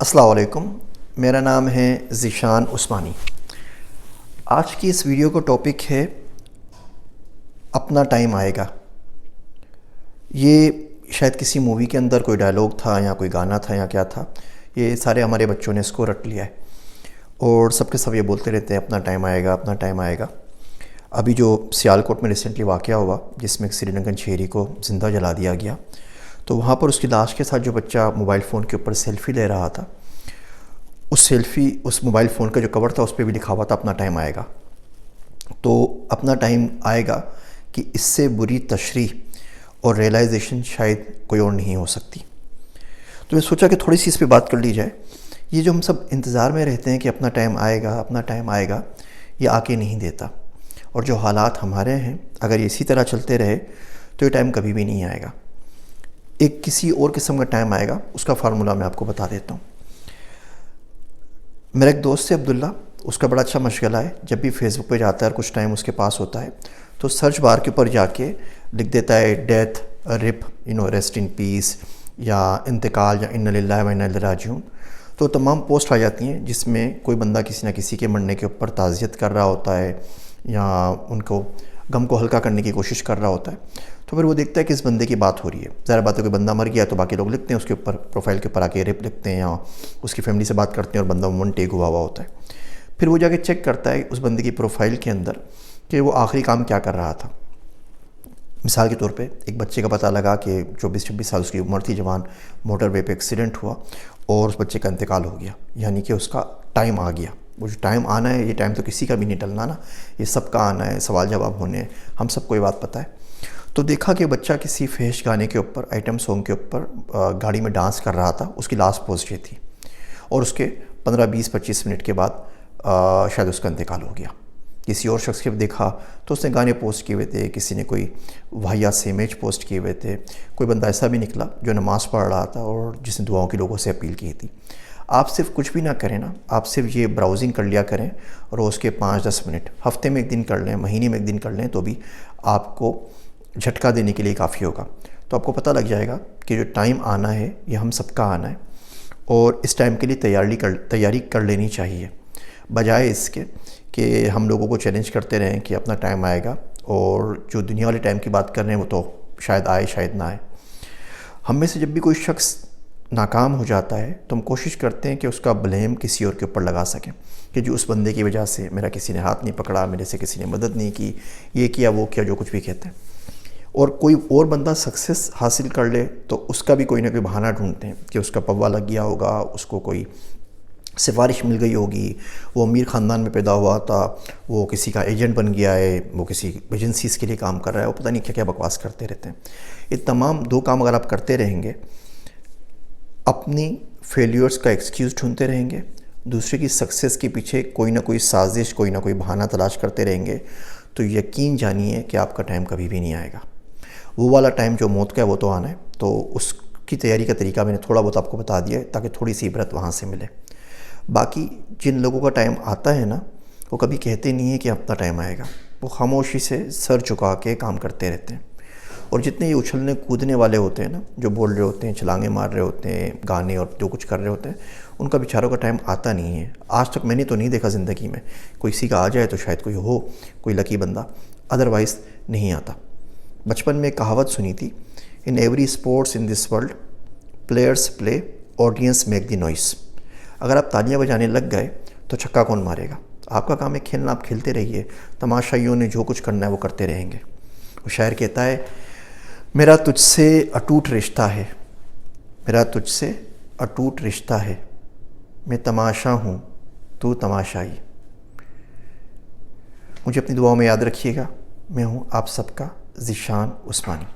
अस्सलाम वालेकुम। मेरा नाम है ज़ीशान उस्मानी। आज की इस वीडियो का टॉपिक है अपना टाइम आएगा। ये शायद किसी मूवी के अंदर कोई डायलॉग था या कोई गाना था या क्या था। ये सारे हमारे बच्चों ने इसको रट लिया है और सबके सब ये बोलते रहते हैं अपना टाइम आएगा, अपना टाइम आएगा। अभी जो सियालकोट में रिसेंटली वाक़या हुआ जिसमें श्रीनगर शहरी को ज़िंदा जला दिया गया, तो वहाँ पर उसकी लाश के साथ जो बच्चा मोबाइल फ़ोन के ऊपर सेल्फ़ी ले रहा था, उस मोबाइल फ़ोन का जो कवर था उस पर भी लिखा हुआ था अपना टाइम आएगा। तो अपना टाइम आएगा कि इससे बुरी तशरीह और रियलाइजेशन शायद कोई और नहीं हो सकती। तो मैं सोचा कि थोड़ी सी इस पे बात कर ली जाए। ये जो हम सब इंतज़ार में रहते हैं कि अपना टाइम आएगा, अपना टाइम आएगा, ये आके नहीं देता। और जो हालात हमारे हैं, अगर ये इसी तरह चलते रहे तो ये टाइम कभी भी नहीं आएगा। एक किसी और किस्म का टाइम आएगा, उसका फार्मूला मैं आपको बता देता हूँ। मेरा एक दोस्त है अब्दुल्ला, उसका बड़ा अच्छा मशगला है। जब भी फेसबुक पे जाता है और कुछ टाइम उसके पास होता है तो सर्च बार के ऊपर जाके लिख देता है death, RIP, rest in peace, या इंतकाल, या इन्ना लिल्लाहि व इन्ना इलैहि राजिऊन। तो तमाम पोस्ट आ जाती हैं जिसमें कोई बंदा किसी न किसी के मरने के ऊपर ताज़ियत कर रहा होता है या उनको गम को हल्का करने की कोशिश कर रहा होता है। तो फिर वो देखता है कि इस बंदे की बात हो रही है। ज़ाहिर बात है कोई बंदा मर गया तो बाकी लोग लिखते हैं उसके ऊपर, प्रोफाइल के ऊपर आके रिप लिखते हैं या उसकी फैमिली से बात करते हैं और बंदा उमन टेक हुआ होता है। फिर वो जाके चेक करता है उस बंदे की प्रोफाइल के अंदर कि वो आखिरी काम क्या कर रहा था। मिसाल के तौर पे एक बच्चे का पता लगा कि 24-26 साल उसकी उम्र थी, जवान, मोटरवे पे एक्सीडेंट हुआ और उस बच्चे का इंतकाल हो गया, यानी कि उसका टाइम आ गया। वो जो टाइम आना है, ये टाइम तो किसी का भी नहीं टलना ना, ये सबका आना है, सवाल जवाब होने हैं, हम सबको ये बात पता है। तो देखा कि बच्चा किसी फहश गाने के ऊपर, आइटम सॉन्ग के ऊपर गाड़ी में डांस कर रहा था। उसकी लास्ट पोस्ट ये थी और उसके 15-20-25 मिनट के बाद शायद उसका इंतकाल हो गया। किसी और शख्स के देखा तो उसने गाने पोस्ट किए हुए थे, किसी ने कोई वाहियात से इमेज पोस्ट किए हुए थे। कोई बंदा ऐसा भी निकला जो नमाज़ पढ़ रहा था और जिसने दुआओं की लोगों से अपील की थी। आप सिर्फ कुछ भी ना करें ना, आप सिर्फ ये ब्राउजिंग कर लिया करें रोज़ के 5-10 मिनट, हफ्ते में एक दिन कर लें, महीने में एक दिन कर लें, तो भी आपको झटका देने के लिए काफ़ी होगा। तो आपको पता लग जाएगा कि जो टाइम आना है ये हम सबका आना है और इस टाइम के लिए तैयारी कर लेनी चाहिए, बजाय इसके कि हम लोगों को चैलेंज करते रहें कि अपना टाइम आएगा। और जो दुनिया वाले टाइम की बात कर रहे हैं वो तो शायद आए शायद ना आए। हम में से जब भी कोई शख्स नाकाम हो जाता है तो हम कोशिश करते हैं कि उसका ब्लेम किसी और के ऊपर लगा सकें कि जो उस बंदे की वजह से मेरा किसी ने हाथ नहीं पकड़ा, मेरे से किसी ने मदद नहीं की, ये किया वो किया, जो कुछ भी कहते हैं। और कोई और बंदा सक्सेस हासिल कर ले तो उसका भी कोई ना कोई बहाना ढूंढते हैं कि उसका पव्वा लग गया होगा, उसको कोई सिफारिश मिल गई होगी, वो अमीर ख़ानदान में पैदा हुआ था, वो किसी का एजेंट बन गया है, वो किसी एजेंसीज़ के लिए काम कर रहा है, वो पता नहीं क्या क्या बकवास करते रहते हैं। ये तमाम दो काम अगर आप करते रहेंगे, अपनी फेलियर्स का एक्सक्यूज़ ढूंढते रहेंगे, दूसरे की सक्सेस के पीछे कोई ना कोई साजिश, कोई ना कोई बहाना तलाश करते रहेंगे, तो यकीन जानिए कि आपका टाइम कभी भी नहीं आएगा। वो वाला टाइम जो मौत का है वो तो आना है। तो उसकी तैयारी का तरीका मैंने थोड़ा बहुत आपको बता दिया है ताकि थोड़ी सी इबरत वहाँ से मिले। बाकी जिन लोगों का टाइम आता है ना, वो कभी कहते नहीं है कि अपना टाइम आएगा, वो खामोशी से सर झुका के काम करते रहते हैं। और जितने ये उछलने कूदने वाले होते हैं ना, जो बोल रहे होते हैं, छलांगे मार रहे होते हैं, गाने और जो कुछ कर रहे होते हैं, उनका बेचारों का टाइम आता नहीं है। आज तक मैंने तो नहीं देखा ज़िंदगी में। कोई किसी का आ जाए तो शायद कोई हो, कोई लकी बंदा, अदरवाइज़ नहीं आता। बचपन में एक कहावत सुनी थी, in every sports in this world players play, audience make the noise. अगर आप तालियां बजाने लग गए तो छक्का कौन मारेगा? आपका काम है खेलना, आप खेलते रहिए, तमाशाइयों ने जो कुछ करना है वो करते रहेंगे। वो शायर कहता है, मेरा तुझसे अटूट रिश्ता है, मेरा तुझसे अटूट रिश्ता है, मैं तमाशा हूँ तू तमाशाई। मुझे अपनी दुआओं में याद रखिएगा। मैं हूँ आप सबका ज़ीशान उस्मानी।